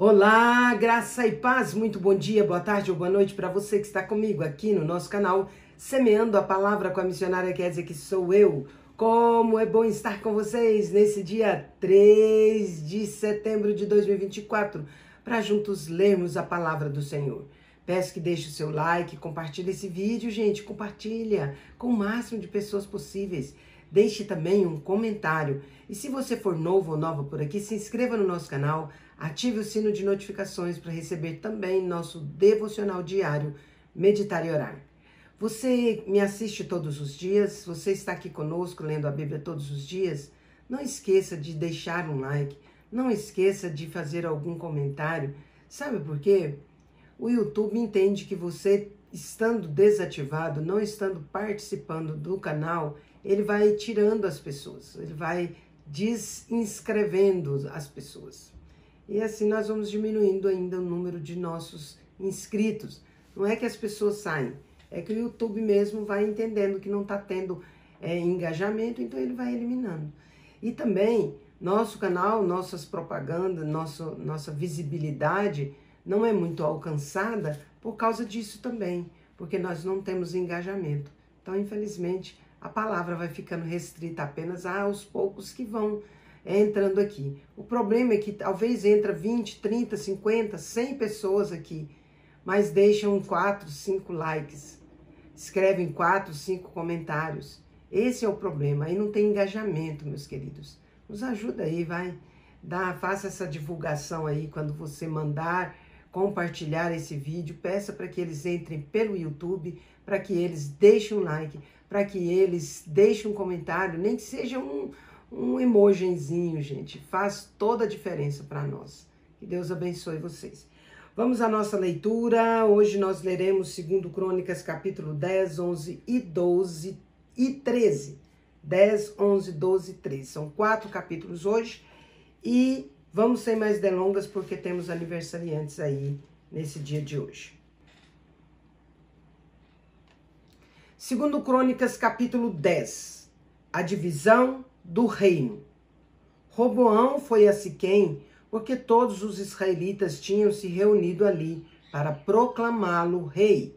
Olá, graça e paz, muito bom dia, boa tarde ou boa noite para você que está comigo aqui no nosso canal, Semeando a Palavra com a missionária Kézia, que sou eu. Como é bom estar com vocês nesse dia 3 de setembro de 2024, para juntos lermos a Palavra do Senhor. Peço que deixe o seu like, compartilhe esse vídeo, gente, compartilha com o máximo de pessoas possíveis. Deixe também um comentário. E se você for novo ou nova por aqui, se inscreva no nosso canal, ative o sino de notificações para receber também nosso devocional diário, Meditar e Orar. Você me assiste todos os dias? Você está aqui conosco lendo a Bíblia todos os dias? Não esqueça de deixar um like, não esqueça de fazer algum comentário. Sabe por quê? O YouTube entende que você, estando desativado, não estando participando do canal, ele vai tirando as pessoas, ele vai desinscrevendo as pessoas. E assim nós vamos diminuindo ainda o número de nossos inscritos. Não é que as pessoas saem, é que o YouTube mesmo vai entendendo que não está tendo engajamento, então ele vai eliminando. E também, nosso canal, nossas propagandas, nossa visibilidade não é muito alcançada por causa disso também, porque nós não temos engajamento. Então, infelizmente, a palavra vai ficando restrita apenas aos poucos que vão entrando aqui. O problema é que talvez entra 20, 30, 50, 100 pessoas aqui, mas deixam 4, 5 likes, escrevem 4, 5 comentários. Esse é o problema, aí não tem engajamento, meus queridos. Nos ajuda aí, faça essa divulgação aí quando você mandar compartilhar esse vídeo, peça para que eles entrem pelo YouTube, para que eles deixem um like, para que eles deixem um comentário, nem que seja um emojizinho, gente. Faz toda a diferença para nós. Que Deus abençoe vocês. Vamos à nossa leitura. Hoje nós leremos 2 Crônicas, capítulo 10, 11 e 12 e 13. 10, 11, 12 e 13. São 4 capítulos hoje e vamos sem mais delongas porque temos aniversariantes aí nesse dia de hoje. 2 Crônicas, capítulo 10. A divisão do reino. Roboão foi a Siquém porque todos os israelitas tinham se reunido ali para proclamá-lo rei.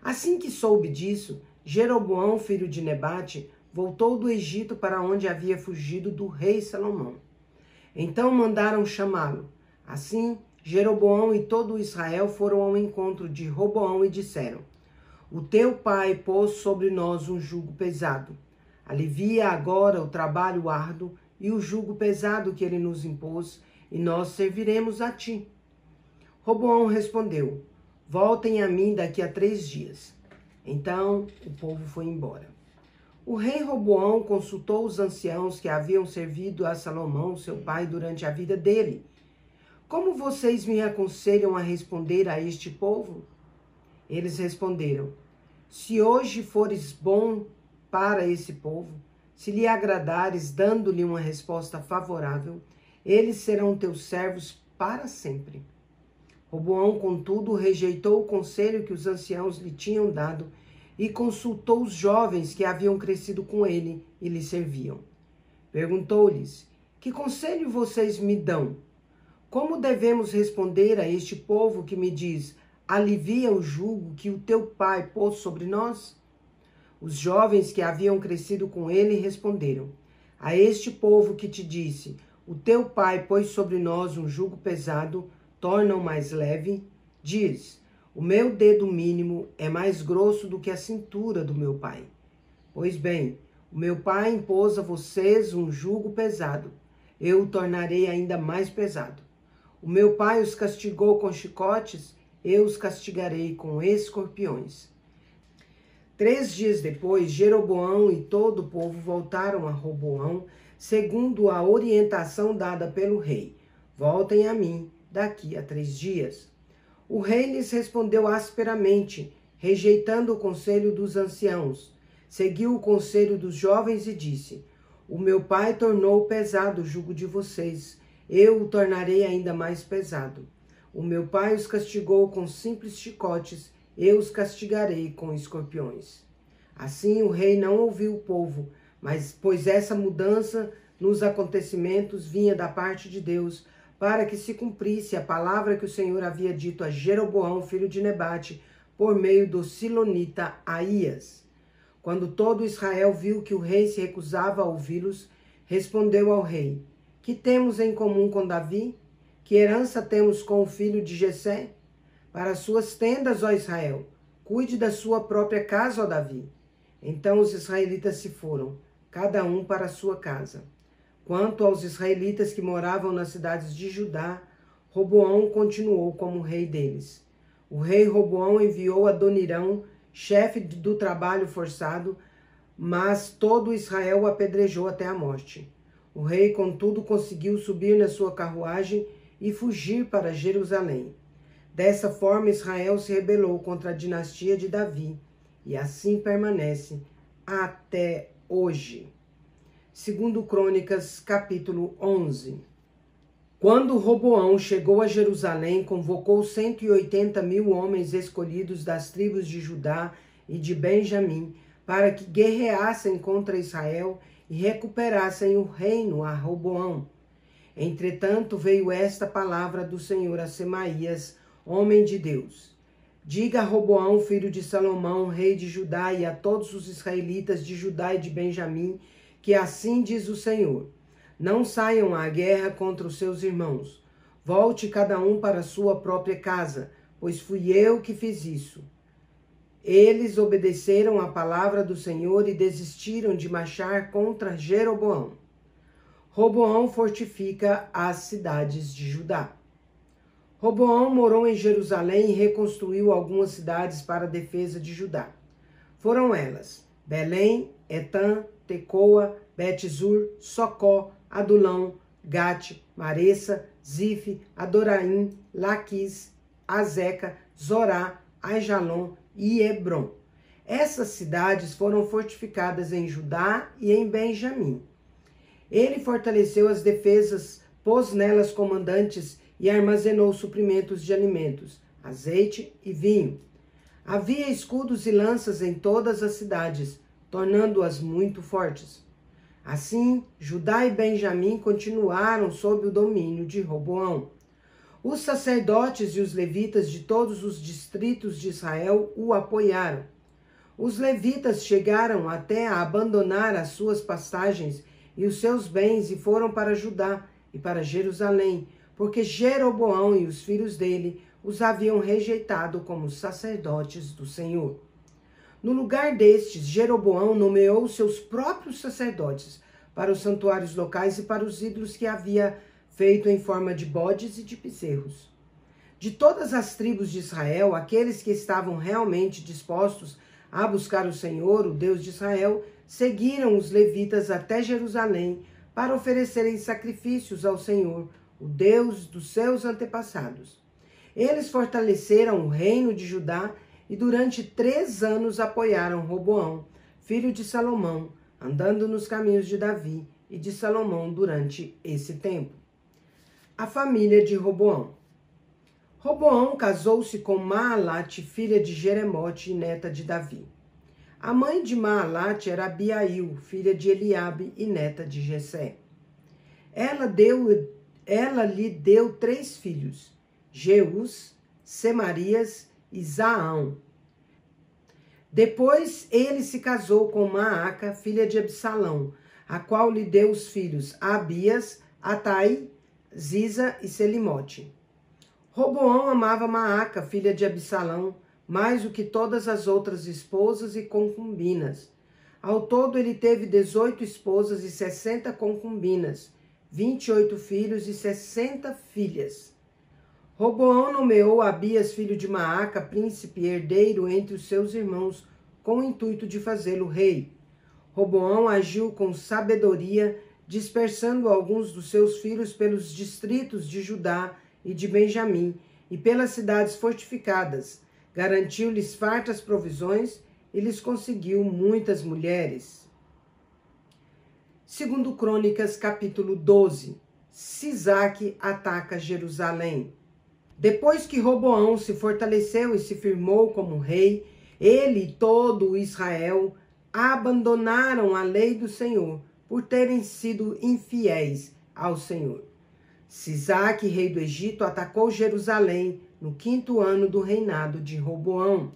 Assim que soube disso, Jeroboão, filho de Nebate, voltou do Egito para onde havia fugido do rei Salomão. Então mandaram chamá-lo. Assim, Jeroboão e todo Israel foram ao encontro de Roboão e disseram: O teu pai pôs sobre nós um jugo pesado. Alivia agora o trabalho árduo e o jugo pesado que ele nos impôs, e nós serviremos a ti. Roboão respondeu: Voltem a mim daqui a 3 dias. Então o povo foi embora. O rei Roboão consultou os anciãos que haviam servido a Salomão, seu pai, durante a vida dele. Como vocês me aconselham a responder a este povo? Eles responderam: Se hoje fores bom para esse povo, se lhe agradares dando-lhe uma resposta favorável, eles serão teus servos para sempre. Roboão, contudo, rejeitou o conselho que os anciãos lhe tinham dado e consultou os jovens que haviam crescido com ele e lhe serviam. Perguntou-lhes: Que conselho vocês me dão? Como devemos responder a este povo que me diz: Alivia o jugo que o teu pai pôs sobre nós? Os jovens que haviam crescido com ele responderam: A este povo que te disse: O teu pai pôs sobre nós um jugo pesado, torna-o mais leve, diz: O meu dedo mínimo é mais grosso do que a cintura do meu pai. Pois bem, o meu pai impôs a vocês um jugo pesado. Eu o tornarei ainda mais pesado. O meu pai os castigou com chicotes, eu os castigarei com escorpiões. 3 dias depois, Jeroboão e todo o povo voltaram a Roboão, segundo a orientação dada pelo rei. Voltem a mim daqui a 3 dias. O rei lhes respondeu asperamente, rejeitando o conselho dos anciãos. Seguiu o conselho dos jovens e disse: O meu pai tornou pesado o jugo de vocês. Eu o tornarei ainda mais pesado. O meu pai os castigou com simples chicotes. Eu os castigarei com escorpiões. Assim o rei não ouviu o povo, pois essa mudança nos acontecimentos vinha da parte de Deus, para que se cumprisse a palavra que o Senhor havia dito a Jeroboão, filho de Nebate, por meio do silonita Aías. Quando todo Israel viu que o rei se recusava a ouvi-los, respondeu ao rei: que temos em comum com Davi? Que herança temos com o filho de Jessé? Para suas tendas, ó Israel, cuide da sua própria casa, ó Davi. Então os israelitas se foram, cada um para a sua casa. Quanto aos israelitas que moravam nas cidades de Judá, Roboão continuou como rei deles. O rei Roboão enviou Adonirão, chefe do trabalho forçado, mas todo Israel o apedrejou até a morte. O rei, contudo, conseguiu subir na sua carruagem e fugir para Jerusalém. Dessa forma, Israel se rebelou contra a dinastia de Davi, e assim permanece até hoje. Segundo Crônicas, capítulo 11. Quando Roboão chegou a Jerusalém, convocou 180.000 homens escolhidos das tribos de Judá e de Benjamim, para que guerreassem contra Israel e recuperassem o reino a Roboão. Entretanto, veio esta palavra do Senhor a Semaías, homem de Deus. Diga a Roboão, filho de Salomão, rei de Judá, e a todos os israelitas de Judá e de Benjamim, que assim diz o Senhor: não saiam à guerra contra os seus irmãos. Volte cada um para a sua própria casa, pois fui eu que fiz isso. Eles obedeceram à palavra do Senhor e desistiram de marchar contra Jeroboão. Roboão fortifica as cidades de Judá. Roboão morou em Jerusalém e reconstruiu algumas cidades para a defesa de Judá. Foram elas: Belém, Etã, Tecoa, Bet-zur, Socó, Adulão, Gate, Maressa, Zife, Adoraim, Laquis, Azeca, Zorá, Aijalon e Hebron. Essas cidades foram fortificadas em Judá e em Benjamim. Ele fortaleceu as defesas, pôs nelas comandantes e armazenou suprimentos de alimentos, azeite e vinho. Havia escudos e lanças em todas as cidades, tornando-as muito fortes. Assim, Judá e Benjamim continuaram sob o domínio de Roboão. Os sacerdotes e os levitas de todos os distritos de Israel o apoiaram. Os levitas chegaram até a abandonar as suas pastagens e os seus bens e foram para Judá e para Jerusalém, porque Jeroboão e os filhos dele os haviam rejeitado como sacerdotes do Senhor. No lugar destes, Jeroboão nomeou seus próprios sacerdotes para os santuários locais e para os ídolos que havia feito em forma de bodes e de bezerros. De todas as tribos de Israel, aqueles que estavam realmente dispostos a buscar o Senhor, o Deus de Israel, seguiram os levitas até Jerusalém para oferecerem sacrifícios ao Senhor, o Deus dos seus antepassados. Eles fortaleceram o reino de Judá e durante 3 anos apoiaram Roboão, filho de Salomão, andando nos caminhos de Davi e de Salomão durante esse tempo. A família de Roboão. Roboão casou-se com Maalate, filha de Jeremote e neta de Davi. A mãe de Maalate era Abiail, filha de Eliabe e neta de Jessé. Ela lhe deu 3 filhos, Jeus, Semarias e Zaão. Depois ele se casou com Maaca, filha de Absalão, a qual lhe deu os filhos Abias, Atai, Ziza e Selimote. Roboão amava Maaca, filha de Absalão, mais do que todas as outras esposas e concubinas. Ao todo ele teve 18 esposas e 60 concubinas, 28 filhos e 60 filhas. Roboão nomeou Abias, filho de Maaca, príncipe e herdeiro entre os seus irmãos, com o intuito de fazê-lo rei. Roboão agiu com sabedoria, dispersando alguns dos seus filhos pelos distritos de Judá e de Benjamim e pelas cidades fortificadas. Garantiu-lhes fartas provisões e lhes conseguiu muitas mulheres. Segundo Crônicas, capítulo 12. Sisaque ataca Jerusalém. Depois que Roboão se fortaleceu e se firmou como rei, ele e todo o Israel abandonaram a lei do Senhor por terem sido infiéis ao Senhor. Sisaque, rei do Egito, atacou Jerusalém no 5º ano do reinado de Roboão,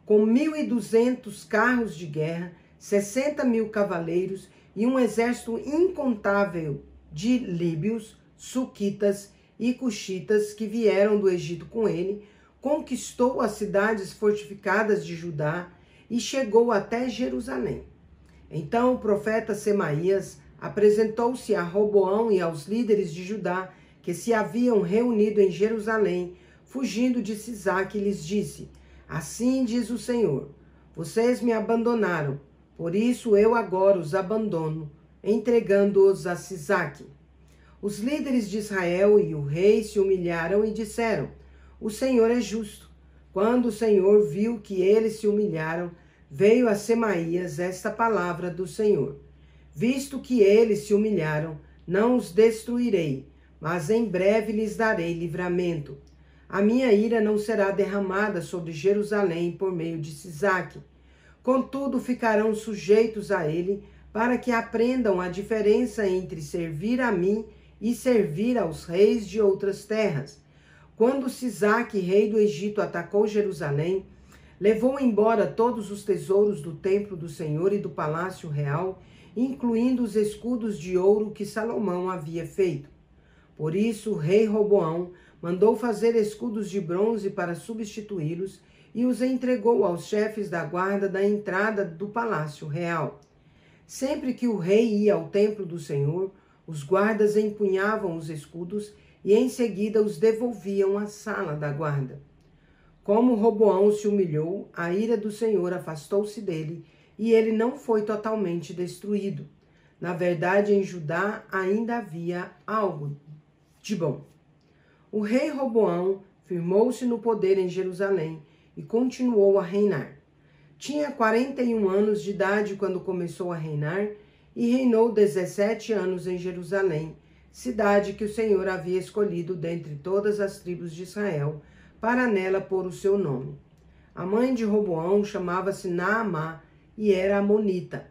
com 1.200 carros de guerra, 60.000 cavaleiros e um exército incontável de líbios, suquitas e cuxitas que vieram do Egito com ele. Conquistou as cidades fortificadas de Judá e chegou até Jerusalém. Então o profeta Semaías apresentou-se a Roboão e aos líderes de Judá que se haviam reunido em Jerusalém, fugindo de Sisaque, e lhes disse: assim diz o Senhor, vocês me abandonaram, por isso eu agora os abandono, entregando-os a Sisaque. Os líderes de Israel e o rei se humilharam e disseram: o Senhor é justo. Quando o Senhor viu que eles se humilharam, veio a Semaías esta palavra do Senhor: visto que eles se humilharam, não os destruirei, mas em breve lhes darei livramento. A minha ira não será derramada sobre Jerusalém por meio de Sisaque. Contudo, ficarão sujeitos a ele, para que aprendam a diferença entre servir a mim e servir aos reis de outras terras. Quando Sisaque, rei do Egito, atacou Jerusalém, levou embora todos os tesouros do templo do Senhor e do palácio real, incluindo os escudos de ouro que Salomão havia feito. Por isso, o rei Roboão mandou fazer escudos de bronze para substituí-los e os entregou aos chefes da guarda da entrada do palácio real. Sempre que o rei ia ao templo do Senhor, os guardas empunhavam os escudos e em seguida os devolviam à sala da guarda. Como Roboão se humilhou, a ira do Senhor afastou-se dele e ele não foi totalmente destruído. Na verdade, em Judá ainda havia algo de bom. O rei Roboão firmou-se no poder em Jerusalém e continuou a reinar. Tinha 41 anos de idade quando começou a reinar e reinou 17 anos em Jerusalém, cidade que o Senhor havia escolhido dentre todas as tribos de Israel, para nela pôr o seu nome. A mãe de Roboão chamava-se Naamá e era amonita.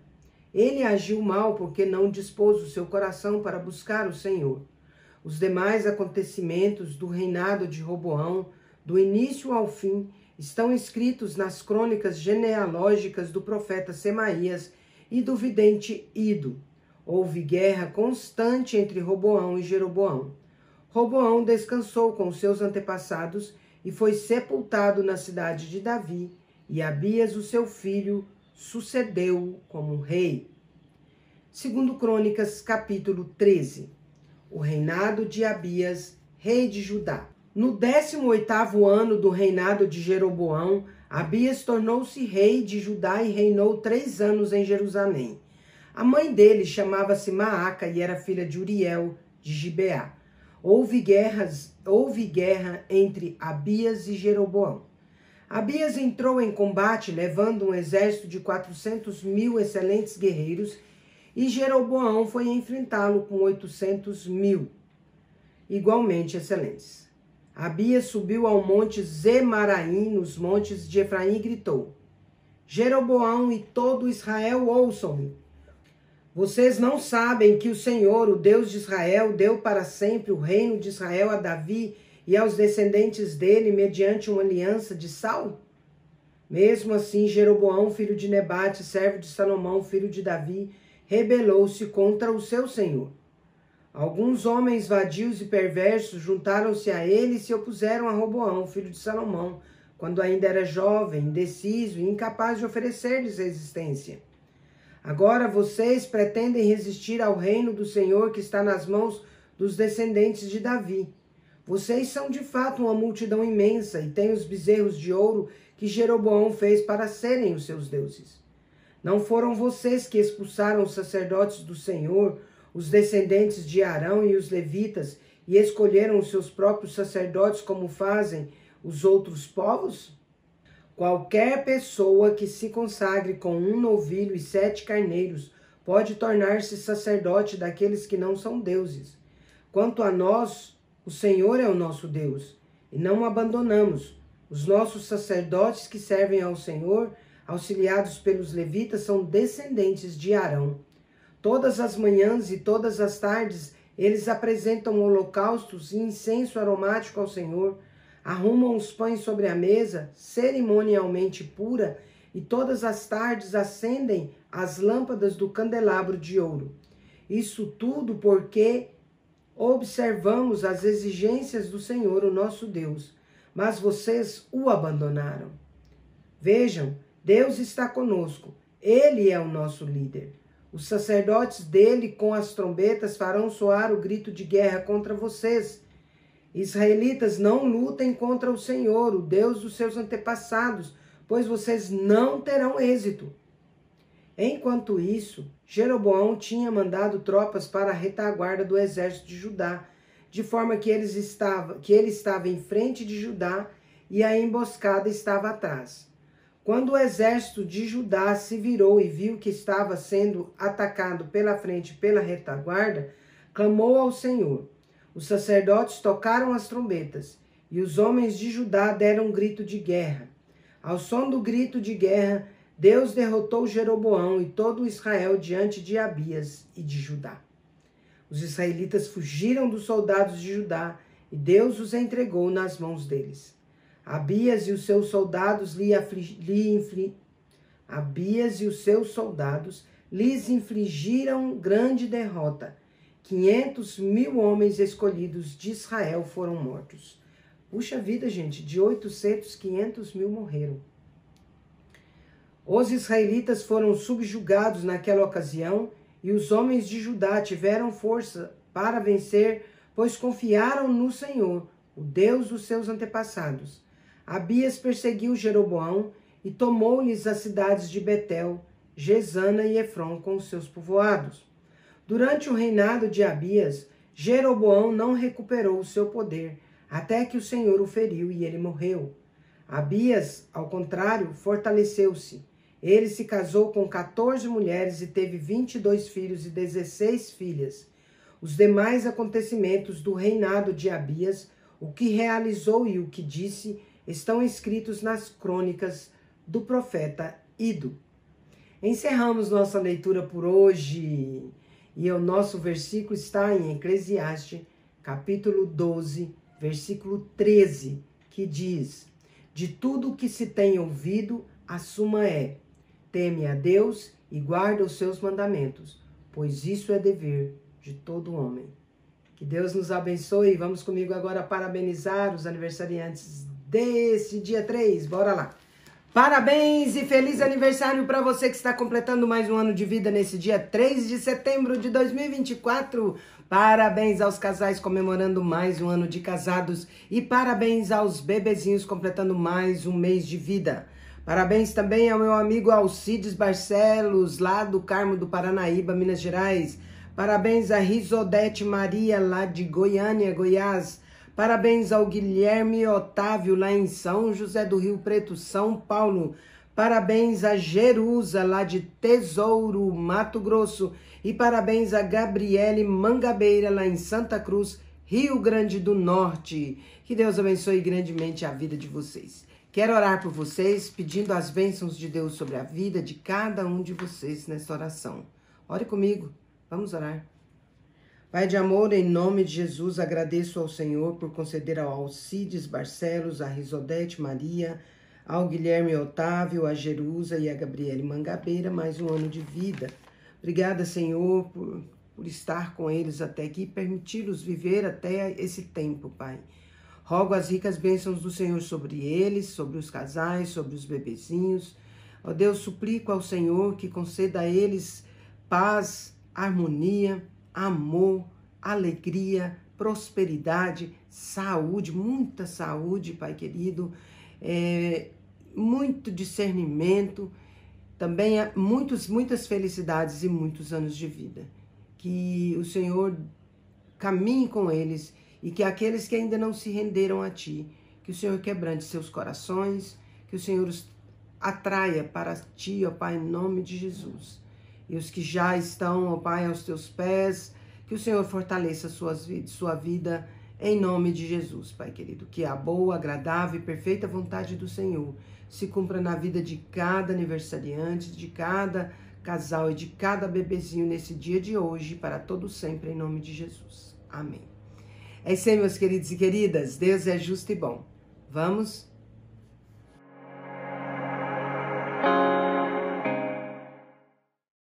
Ele agiu mal porque não dispôs o seu coração para buscar o Senhor. Os demais acontecimentos do reinado de Roboão, do início ao fim, estão escritos nas crônicas genealógicas do profeta Semaías e do vidente Ido. Houve guerra constante entre Roboão e Jeroboão. Roboão descansou com seus antepassados e foi sepultado na cidade de Davi, e Abias, o seu filho, sucedeu-o como rei. 2 Crônicas, capítulo 13. O reinado de Abias, rei de Judá. No 18º ano do reinado de Jeroboão, Abias tornou-se rei de Judá e reinou 3 anos em Jerusalém. A mãe dele chamava-se Maaca e era filha de Uriel, de Gibeá. Houve guerra entre Abias e Jeroboão. Abias entrou em combate levando um exército de 400.000 excelentes guerreiros e Jeroboão foi enfrentá-lo com 800.000, igualmente excelentes. Abias subiu ao monte Zemaraim, nos montes de Efraim, e gritou: Jeroboão e todo Israel, ouçam-me. Vocês não sabem que o Senhor, o Deus de Israel, deu para sempre o reino de Israel a Davi e aos descendentes dele mediante uma aliança de sal? Mesmo assim, Jeroboão, filho de Nebate, servo de Salomão, filho de Davi, rebelou-se contra o seu senhor. Alguns homens vadios e perversos juntaram-se a ele e se opuseram a Roboão, filho de Salomão, quando ainda era jovem, indeciso e incapaz de oferecer-lhes resistência. Agora vocês pretendem resistir ao reino do Senhor que está nas mãos dos descendentes de Davi. Vocês são de fato uma multidão imensa e têm os bezerros de ouro que Jeroboão fez para serem os seus deuses. Não foram vocês que expulsaram os sacerdotes do Senhor, os descendentes de Arão e os levitas, e escolheram os seus próprios sacerdotes como fazem os outros povos? Qualquer pessoa que se consagre com um novilho e 7 carneiros pode tornar-se sacerdote daqueles que não são deuses. Quanto a nós, o Senhor é o nosso Deus, e não o abandonamos. Os nossos sacerdotes que servem ao Senhor, auxiliados pelos levitas, são descendentes de Arão. Todas as manhãs e todas as tardes Eles apresentam holocaustos e incenso aromático ao Senhor, arrumam os pães sobre a mesa, cerimonialmente pura, e todas as tardes acendem as lâmpadas do candelabro de ouro. Isso tudo porque observamos as exigências do Senhor, o nosso Deus, mas vocês o abandonaram. Vejam, Deus está conosco, Ele é o nosso líder. Os sacerdotes dele, com as trombetas, farão soar o grito de guerra contra vocês. Israelitas, não lutem contra o Senhor, o Deus dos seus antepassados, pois vocês não terão êxito. Enquanto isso, Jeroboão tinha mandado tropas para a retaguarda do exército de Judá, de forma que ele estava em frente de Judá e a emboscada estava atrás. Quando o exército de Judá se virou e viu que estava sendo atacado pela frente e pela retaguarda, clamou ao Senhor. Os sacerdotes tocaram as trombetas e os homens de Judá deram um grito de guerra. Ao som do grito de guerra, Deus derrotou Jeroboão e todo Israel diante de Abias e de Judá. Os israelitas fugiram dos soldados de Judá e Deus os entregou nas mãos deles. Abias e os seus soldados lhes infligiram grande derrota. 500.000 homens escolhidos de Israel foram mortos. Puxa vida, gente, de 800, 500.000 morreram. Os israelitas foram subjugados naquela ocasião e os homens de Judá tiveram força para vencer, pois confiaram no Senhor, o Deus dos seus antepassados. Abias perseguiu Jeroboão e tomou-lhes as cidades de Betel, Gesana e Efron com os seus povoados. Durante o reinado de Abias, Jeroboão não recuperou o seu poder, até que o Senhor o feriu e ele morreu. Abias, ao contrário, fortaleceu-se. Ele se casou com 14 mulheres e teve 22 filhos e 16 filhas. Os demais acontecimentos do reinado de Abias, o que realizou e o que disse, estão escritos nas crônicas do profeta Ido. Encerramos nossa leitura por hoje e o nosso versículo está em Eclesiastes, capítulo 12, versículo 13, que diz: de tudo o que se tem ouvido, a suma é: teme a Deus e guarda os seus mandamentos, pois isso é dever de todo homem. Que Deus nos abençoe. Vamos comigo agora parabenizar os aniversariantes desse dia 3. Bora lá. Parabéns e feliz aniversário para você que está completando mais um ano de vida nesse dia 3 de setembro de 2024. Parabéns aos casais comemorando mais um ano de casados e parabéns aos bebezinhos completando mais um mês de vida. Parabéns também ao meu amigo Alcides Barcelos, lá do Carmo do Paranaíba, Minas Gerais. Parabéns a Risodete Maria, lá de Goiânia, Goiás. Parabéns ao Guilherme Otávio, lá em São José do Rio Preto, São Paulo. Parabéns a Jerusa, lá de Tesouro, Mato Grosso. E parabéns a Gabriele Mangabeira, lá em Santa Cruz, Rio Grande do Norte. Que Deus abençoe grandemente a vida de vocês. Quero orar por vocês, pedindo as bênçãos de Deus sobre a vida de cada um de vocês nesta oração. Ore comigo, vamos orar. Pai de amor, em nome de Jesus, agradeço ao Senhor por conceder ao Alcides Barcelos, a Risodete Maria, ao Guilherme Otávio, a Jerusa e a Gabriele Mangabeira mais um ano de vida. Obrigada, Senhor, por estar com eles até aqui e permiti-los viver até esse tempo, Pai. Rogo as ricas bênçãos do Senhor sobre eles, sobre os casais, sobre os bebezinhos. Ó Deus, suplico ao Senhor que conceda a eles paz, harmonia, amor, alegria, prosperidade, saúde, muita saúde, Pai querido, muito discernimento, também muitas felicidades e muitos anos de vida. Que o Senhor caminhe com eles e que aqueles que ainda não se renderam a Ti, que o Senhor quebrante seus corações, que o Senhor os atraia para Ti, ó Pai, em nome de Jesus. E os que já estão, ó Pai, aos Teus pés, que o Senhor fortaleça sua vida em nome de Jesus, Pai querido. Que a boa, agradável e perfeita vontade do Senhor se cumpra na vida de cada aniversariante, de cada casal e de cada bebezinho nesse dia de hoje, para todo sempre, em nome de Jesus. Amém. É isso aí, meus queridos e queridas. Deus é justo e bom. Vamos